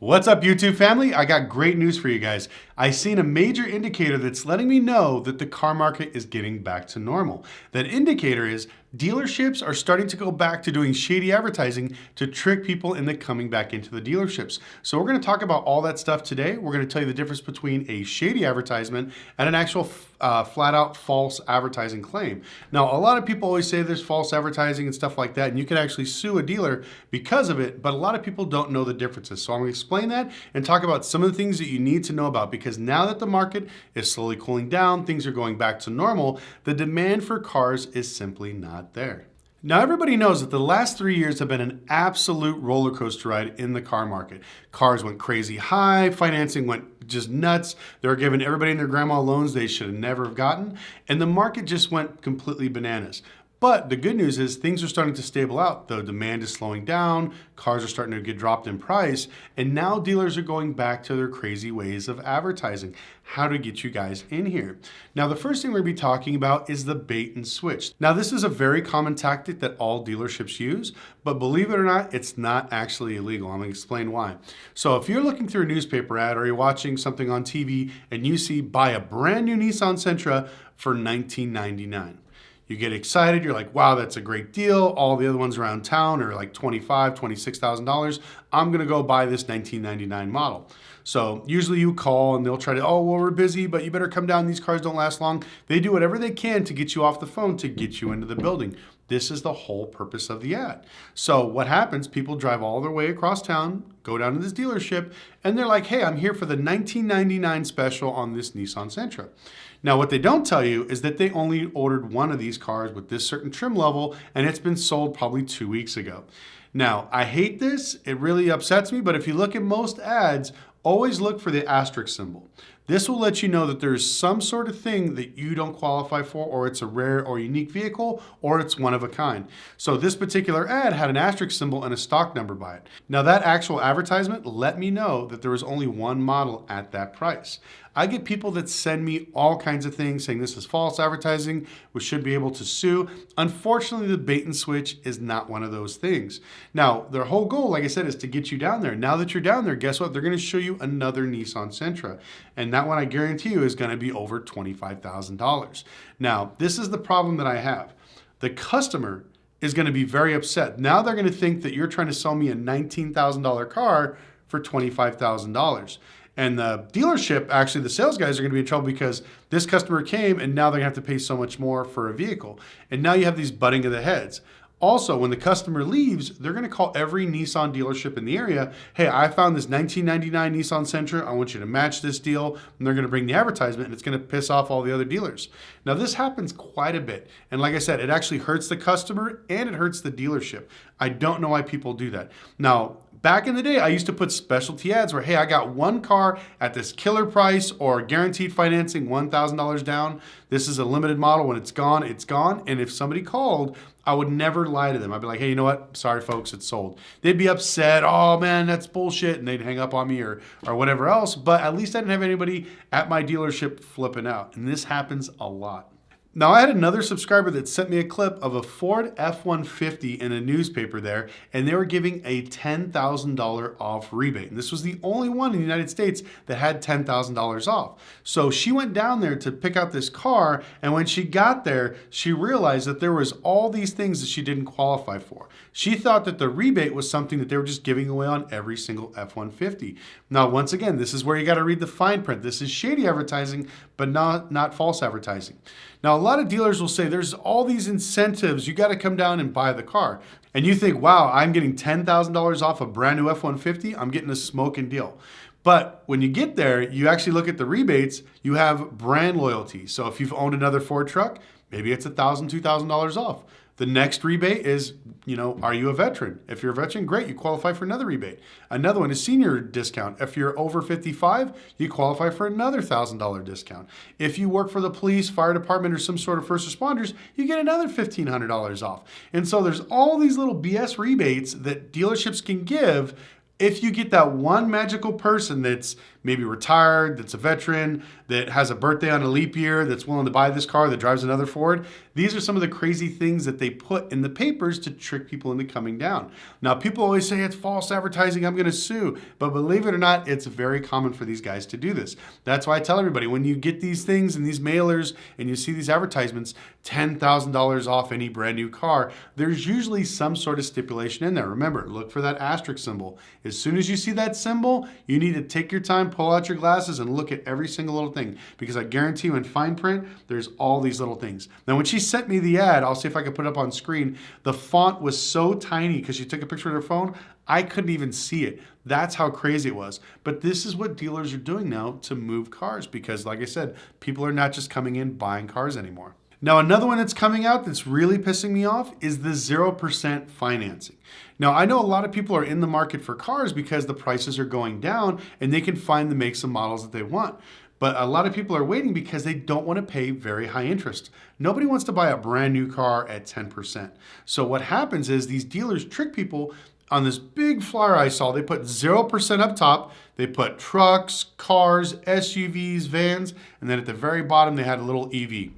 What's up, YouTube family? I got great news for you guys. I seen a major indicator that's letting me know that the car market is getting back to normal. That indicator is dealerships are starting to go back to doing shady advertising to trick people into coming back into the dealerships. So we're going to talk about all that stuff today. We're going to tell you the difference between a shady advertisement and an actual flat out false advertising claim. Now, a lot of people always say there's false advertising and stuff like that, and you can actually sue a dealer because of it, but a lot of people don't know the differences. So I'm going to explain that and talk about some of the things that you need to know about, because now that the market is slowly cooling down, things are going back to normal, the demand for cars is simply not there. Now, everybody knows that the last 3 years have been an absolute roller coaster ride in the car market. Cars went crazy high, financing went just nuts. They were giving everybody and their grandma loans they should have never have gotten, and the market just went completely bananas. But the good news is things are starting to stable out. The demand is slowing down, cars are starting to get dropped in price, and now dealers are going back to their crazy ways of advertising, how to get you guys in here. Now, the first thing we're gonna be talking about is the bait and switch. Now, this is a very common tactic that all dealerships use, but believe it or not, it's not actually illegal. I'm gonna explain why. So if you're looking through a newspaper ad or you're watching something on TV and you see buy a brand new Nissan Sentra for $1999. You get excited, you're like, wow, that's a great deal. All the other ones around town are like $25,000, $26,000. I'm gonna go buy this 1999 model. So usually you call and they'll try to, oh, well, we're busy, but you better come down. These cars don't last long. They do whatever they can to get you off the phone to get you into the building. This is the whole purpose of the ad. So what happens, people drive all their way across town, go down to this dealership, and they're like, hey, I'm here for the 1999 special on this Nissan Sentra. Now, what they don't tell you is that they only ordered one of these cars with this certain trim level, and it's been sold probably 2 weeks ago. Now, I hate this. It really upsets me, but if you look at most ads, always look for the asterisk symbol. This will let you know that there's some sort of thing that you don't qualify for, or it's a rare or unique vehicle, or it's one of a kind. So this particular ad had an asterisk symbol and a stock number by it. Now, that actual advertisement let me know that there was only one model at that price. I get people that send me all kinds of things saying this is false advertising, we should be able to sue. Unfortunately, the bait and switch is not one of those things. Now, their whole goal, like I said, is to get you down there. Now that you're down there, guess what? They're going to show you another Nissan Sentra. And that one, I guarantee you, is going to be over $25,000. Now, this is the problem that I have. The customer is going to be very upset. Now they're going to think that you're trying to sell me a $19,000 car for $25,000. And the dealership, actually the sales guys, are going to be in trouble because this customer came and now they're going to have to pay so much more for a vehicle. And now you have these butting of the heads. Also, when the customer leaves, they're going to call every Nissan dealership in the area. Hey, I found this 1999 Nissan Sentra. I want you to match this deal. And they're going to bring the advertisement, and it's going to piss off all the other dealers. Now, this happens quite a bit. And like I said, it actually hurts the customer and it hurts the dealership. I don't know why people do that. Now, back in the day, I used to put specialty ads where, hey, I got one car at this killer price, or guaranteed financing, $1,000 down. This is a limited model. When it's gone, it's gone. And if somebody called, I would never lie to them. I'd be like, hey, you know what? Sorry, folks, it's sold. They'd be upset. Oh, man, that's bullshit. And they'd hang up on me or whatever else. But at least I didn't have anybody at my dealership flipping out. And this happens a lot. Now, I had another subscriber that sent me a clip of a Ford F-150 in a newspaper there, and they were giving a $10,000 off rebate. And this was the only one in the United States that had $10,000 off. So she went down there to pick out this car, and when she got there, she realized that there was all these things that she didn't qualify for. She thought that the rebate was something that they were just giving away on every single F-150. Now, once again, this is where you got to read the fine print. This is shady advertising, but not false advertising. Now, a lot of dealers will say there's all these incentives. You got to come down and buy the car. And you think, wow, I'm getting $10,000 off a brand new F-150. I'm getting a smoking deal. But when you get there, you actually look at the rebates, you have brand loyalty. So if you've owned another Ford truck, maybe it's $1,000, $2,000 off. The next rebate is, are you a veteran? If you're a veteran, great, you qualify for another rebate. Another one is senior discount. If you're over 55, you qualify for another $1,000 discount. If you work for the police, fire department, or some sort of first responders, you get another $1,500 off. And so there's all these little BS rebates that dealerships can give if you get that one magical person that's maybe retired, that's a veteran, that has a birthday on a leap year, that's willing to buy this car, that drives another Ford. These are some of the crazy things that they put in the papers to trick people into coming down. Now, people always say it's false advertising, I'm going to sue. But believe it or not, it's very common for these guys to do this. That's why I tell everybody, when you get these things and these mailers and you see these advertisements, $10,000 off any brand new car, there's usually some sort of stipulation in there. Remember, look for that asterisk symbol. As soon as you see that symbol, you need to take your time, pull out your glasses, and look at every single little thing, because I guarantee you in fine print, there's all these little things. Now, when she sent me the ad, I'll see if I can put it up on screen. The font was so tiny because she took a picture of her phone, I couldn't even see it. That's how crazy it was. But this is what dealers are doing now to move cars, because like I said, people are not just coming in buying cars anymore. Now, another one that's coming out that's really pissing me off is the 0% financing. Now, I know a lot of people are in the market for cars because the prices are going down and they can find the makes and models that they want. But a lot of people are waiting because they don't want to pay very high interest. Nobody wants to buy a brand new car at 10%. So what happens is these dealers trick people. On this big flyer I saw, they put 0% up top. They put trucks, cars, SUVs, vans, and then at the very bottom, they had a little EV.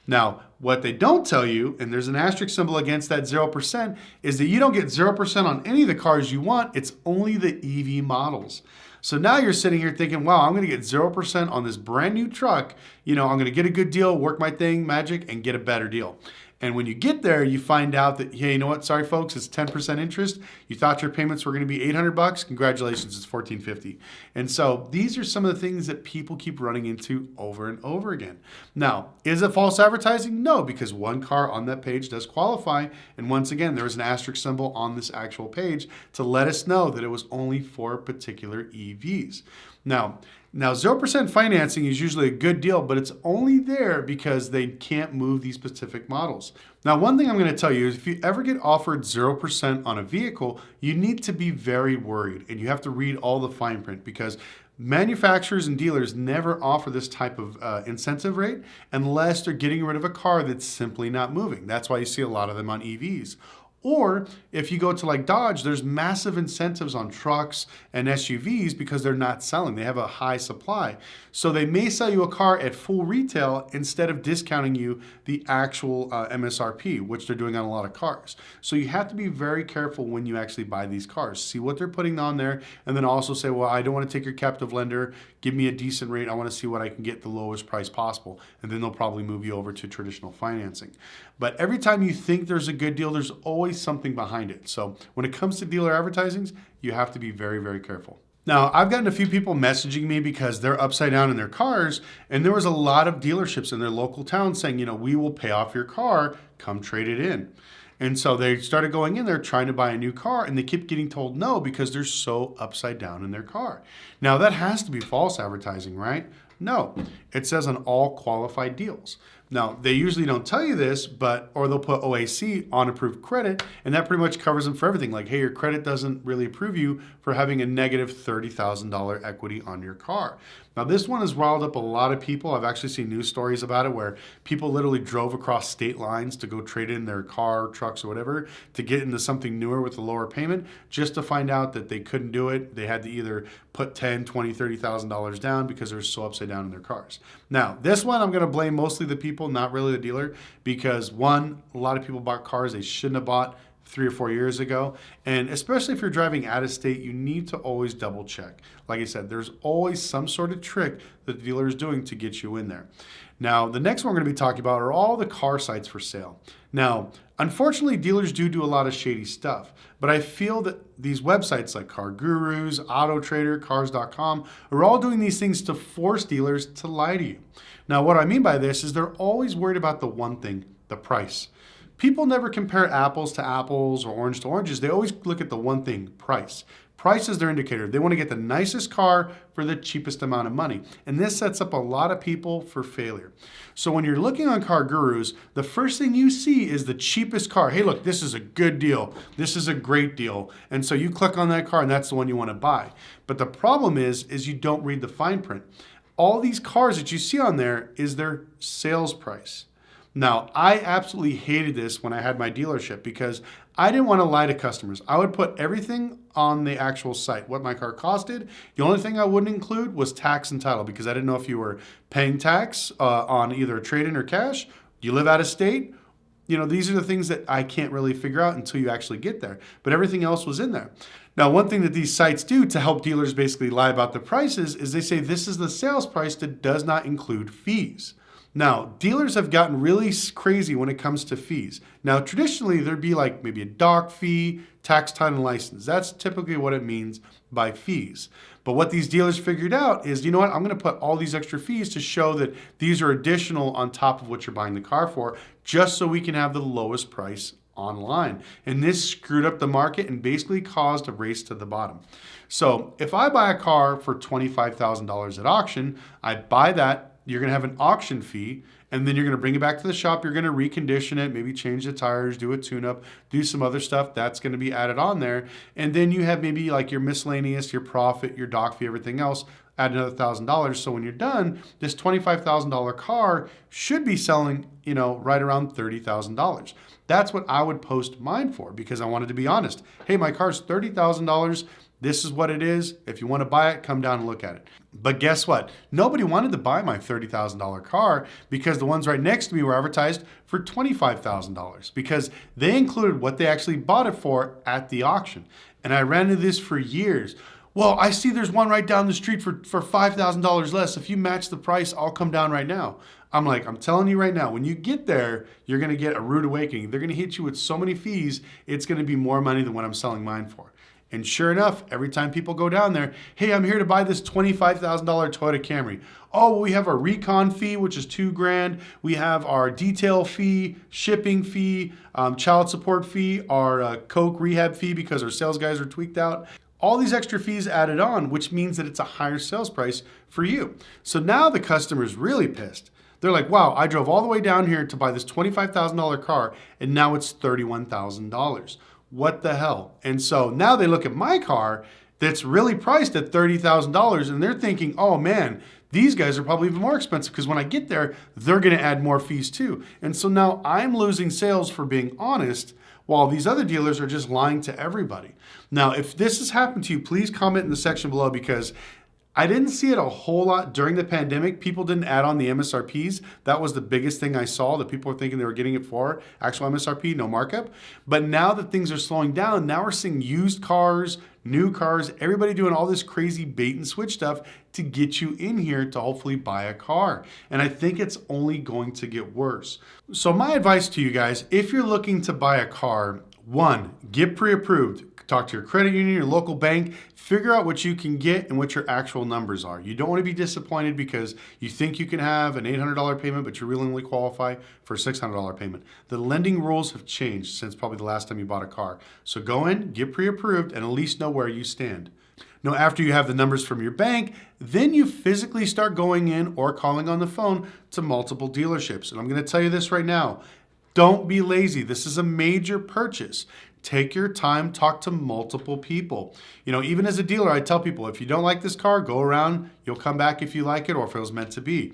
Now, what they don't tell you, and there's an asterisk symbol against that 0%, is that you don't get 0% on any of the cars you want. It's only the EV models. So now you're sitting here thinking, wow, I'm going to get 0% on this brand new truck. I'm going to get a good deal, work my thing, magic, and get a better deal. And when you get there, you find out that, hey, you know what? Sorry, folks, it's 10% interest. You thought your payments were going to be $800. Congratulations, it's $1,450. And so these are some of the things that people keep running into over and over again. Now, is it false advertising? No, because one car on that page does qualify. And once again, there was an asterisk symbol on this actual page to let us know that it was only for particular EVs. Now 0% financing is usually a good deal, but it's only there because they can't move these specific models. Now, one thing I'm going to tell you is if you ever get offered 0% on a vehicle, you need to be very worried, and you have to read all the fine print, because manufacturers and dealers never offer this type of incentive rate unless they're getting rid of a car that's simply not moving. That's why you see a lot of them on EVs. Or if you go to like Dodge, there's massive incentives on trucks and SUVs because they're not selling. They have a high supply. So they may sell you a car at full retail instead of discounting you the actual MSRP, which they're doing on a lot of cars. So you have to be very careful when you actually buy these cars. See what they're putting on there, and then also say, well, I don't want to take your captive lender. Give me a decent rate. I want to see what I can get the lowest price possible. And then they'll probably move you over to traditional financing. But every time you think there's a good deal, there's always something behind it. So when it comes to dealer advertisings, you have to be very, very careful. Now, I've gotten a few people messaging me because they're upside down in their cars, and there was a lot of dealerships in their local town saying, we will pay off your car, come trade it in. And so they started going in there trying to buy a new car, and they keep getting told no because they're so upside down in their car. Now, that has to be false advertising, right? No, it says on all qualified deals. Now, they usually don't tell you this, or they'll put OAC on approved credit, and that pretty much covers them for everything. Like, hey, your credit doesn't really approve you for having a negative $30,000 equity on your car. Now, this one has riled up a lot of people. I've actually seen news stories about it where people literally drove across state lines to go trade in their car, trucks, or whatever to get into something newer with a lower payment, just to find out that they couldn't do it. They had to either put $10,000, $20,000, $30,000 down because they're so upside down in their cars. Now, this one I'm going to blame mostly the people, not really the dealer, because one, a lot of people bought cars they shouldn't have bought 3 or 4 years ago. And especially if you're driving out of state, you need to always double check. Like I said, there's always some sort of trick that the dealer is doing to get you in there. Now, the next one we're going to be talking about are all the car sites for sale. Now, unfortunately, dealers do a lot of shady stuff, but I feel that these websites like Car Gurus, Auto Trader, Cars.com are all doing these things to force dealers to lie to you. Now, what I mean by this is they're always worried about the one thing, the price. People never compare apples to apples or orange to oranges. They always look at the one thing, price. Price is their indicator. They want to get the nicest car for the cheapest amount of money. And this sets up a lot of people for failure. So when you're looking on Car Gurus, the first thing you see is the cheapest car. Hey, look, this is a good deal. This is a great deal. And so you click on that car and that's the one you want to buy. But the problem is you don't read the fine print. All these cars that you see on there is their sales price. Now, I absolutely hated this when I had my dealership because I didn't want to lie to customers. I would put everything on the actual site, what my car costed. The only thing I wouldn't include was tax and title because I didn't know if you were paying tax on either a trade-in or cash, you live out of state. These are the things that I can't really figure out until you actually get there. But everything else was in there. Now, one thing that these sites do to help dealers basically lie about the prices is they say this is the sales price that does not include fees. Now, dealers have gotten really crazy when it comes to fees. Now, traditionally, there'd be like maybe a doc fee, tax, title, and license. That's typically what it means by fees. But what these dealers figured out is, you know what, I'm going to put all these extra fees to show that these are additional on top of what you're buying the car for, just so we can have the lowest price online. And this screwed up the market and basically caused a race to the bottom. So if I buy a car for $25,000 at auction, I buy that. You're going to have an auction fee, and then you're going to bring it back to the shop. You're going to recondition it, maybe change the tires, do a tune-up, do some other stuff. That's going to be added on there. And then you have maybe like your miscellaneous, your profit, your doc fee, everything else, add another $1,000. So when you're done, this $25,000 car should be selling, right around $30,000. That's what I would post mine for because I wanted to be honest. Hey, my car's $30,000. This is what it is. If you want to buy it, come down and look at it. But guess what? Nobody wanted to buy my $30,000 car because the ones right next to me were advertised for $25,000 because they included what they actually bought it for at the auction. And I ran into this for years. Well, I see there's one right down the street for $5,000 less. If you match the price, I'll come down right now. I'm like, I'm telling you right now, when you get there, you're going to get a rude awakening. They're going to hit you with so many fees, it's going to be more money than what I'm selling mine for. And sure enough, every time people go down there, hey, I'm here to buy this $25,000 Toyota Camry. Oh, well, we have our recon fee, which is $2,000. We have our detail fee, shipping fee, child support fee, our Coke rehab fee because our sales guys are tweaked out. All these extra fees added on, which means that it's a higher sales price for you. So now the customer's really pissed. They're like, wow, I drove all the way down here to buy this $25,000 car, and now it's $31,000. What the hell? And so now they look at my car that's really priced at $30,000 and they're thinking, oh man, these guys are probably even more expensive because when I get there, they're going to add more fees too. And so now I'm losing sales for being honest while these other dealers are just lying to everybody. Now, if this has happened to you, please comment in the section below because I didn't see it a whole lot during the pandemic. People didn't add on the MSRPs. That was the biggest thing I saw that people were thinking they were getting it for actual MSRP, no markup. But now that things are slowing down, now we're seeing used cars, new cars, everybody doing all this crazy bait and switch stuff to get you in here to hopefully buy a car. And I think it's only going to get worse. So my advice to you guys, if you're looking to buy a car, one, get pre-approved. Talk to your credit union, your local bank, figure out what you can get and what your actual numbers are. You don't want to be disappointed because you think you can have an $800 payment, but you really only qualify for a $600 payment. The lending rules have changed since probably the last time you bought a car. So go in, get pre-approved, and at least know where you stand. Now, after you have the numbers from your bank, then you physically start going in or calling on the phone to multiple dealerships. And I'm going to tell you this right now. Don't be lazy. This is a major purchase. Take your time, talk to multiple people. Even as a dealer, I tell people, if you don't like this car, go around, you'll come back if you like it or if it was meant to be.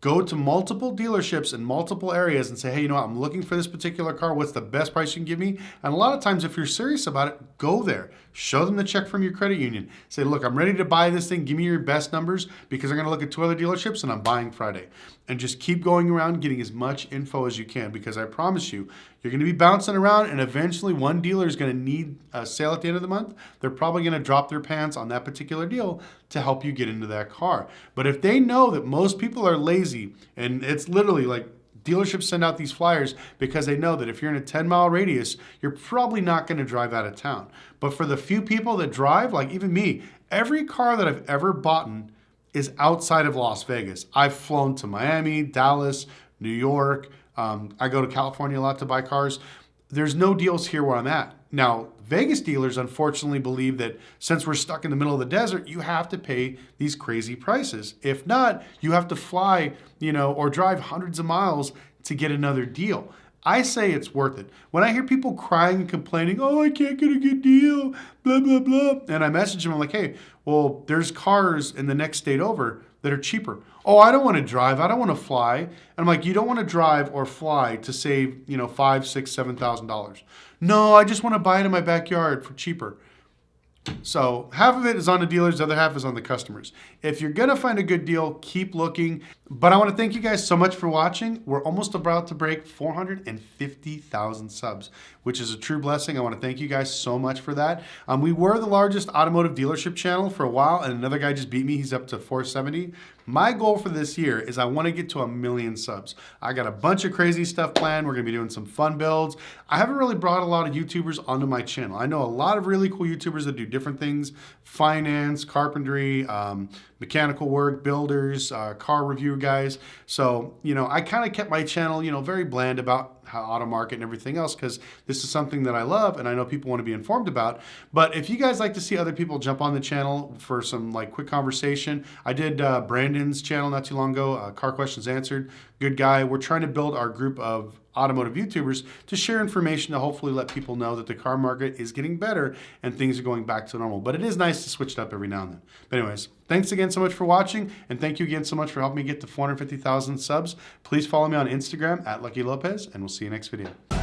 Go to multiple dealerships in multiple areas and say, hey, I'm looking for this particular car. What's the best price you can give me? And a lot of times, if you're serious about it, go there. Show them the check from your credit union. Say, look, I'm ready to buy this thing. Give me your best numbers because I'm going to look at 2 other dealerships and I'm buying Friday. And just keep going around getting as much info as you can because I promise you, you're going to be bouncing around and eventually one dealer is going to need a sale at the end of the month. They're probably going to drop their pants on that particular deal to help you get into that car. But if they know that most people are lazy and it's literally like dealerships send out these flyers because they know that if you're in a 10-mile radius, you're probably not going to drive out of town. But for the few people that drive, like even me, every car that I've ever bought is outside of Las Vegas. I've flown to Miami, Dallas, New York. I go to California a lot to buy cars. There's no deals here where I'm at. Now, Vegas dealers unfortunately believe that since we're stuck in the middle of the desert, you have to pay these crazy prices. If not, you have to fly, or drive hundreds of miles to get another deal. I say it's worth it. When I hear people crying and complaining, oh, I can't get a good deal, blah, blah, blah, and I message them, I'm like, hey, well, there's cars in the next state over that are cheaper. Oh, I don't want to drive. I don't want to fly. And I'm like, you don't want to drive or fly to save, $5,000, $6,000, $7,000. No, I just want to buy it in my backyard for cheaper. So half of it is on the dealers, the other half is on the customers. If you're gonna find a good deal, keep looking. But I wanna thank you guys so much for watching. We're almost about to break 450,000 subs, which is a true blessing. I wanna thank you guys so much for that. We were the largest automotive dealership channel for a while, and another guy just beat me. He's up to 470. My goal for this year is I wanna get to 1 million subs. I got a bunch of crazy stuff planned. We're gonna be doing some fun builds. I haven't really brought a lot of YouTubers onto my channel. I know a lot of really cool YouTubers that do different things: finance, carpentry, mechanical work, builders, car review guys. So, I kind of kept my channel, very bland about how auto market and everything else, because this is something that I love and I know people want to be informed about. But if you guys like to see other people jump on the channel for some quick conversation, I did Brandon's channel not too long ago, Car Questions Answered. Good guy. We're trying to build our group of automotive YouTubers to share information to hopefully let people know that the car market is getting better and things are going back to normal. But it is nice to switch it up every now and then. But anyways, thanks again so much for watching, and thank you again so much for helping me get to 450,000 subs. Please follow me on Instagram at Lucky Lopez, and we'll see you next video.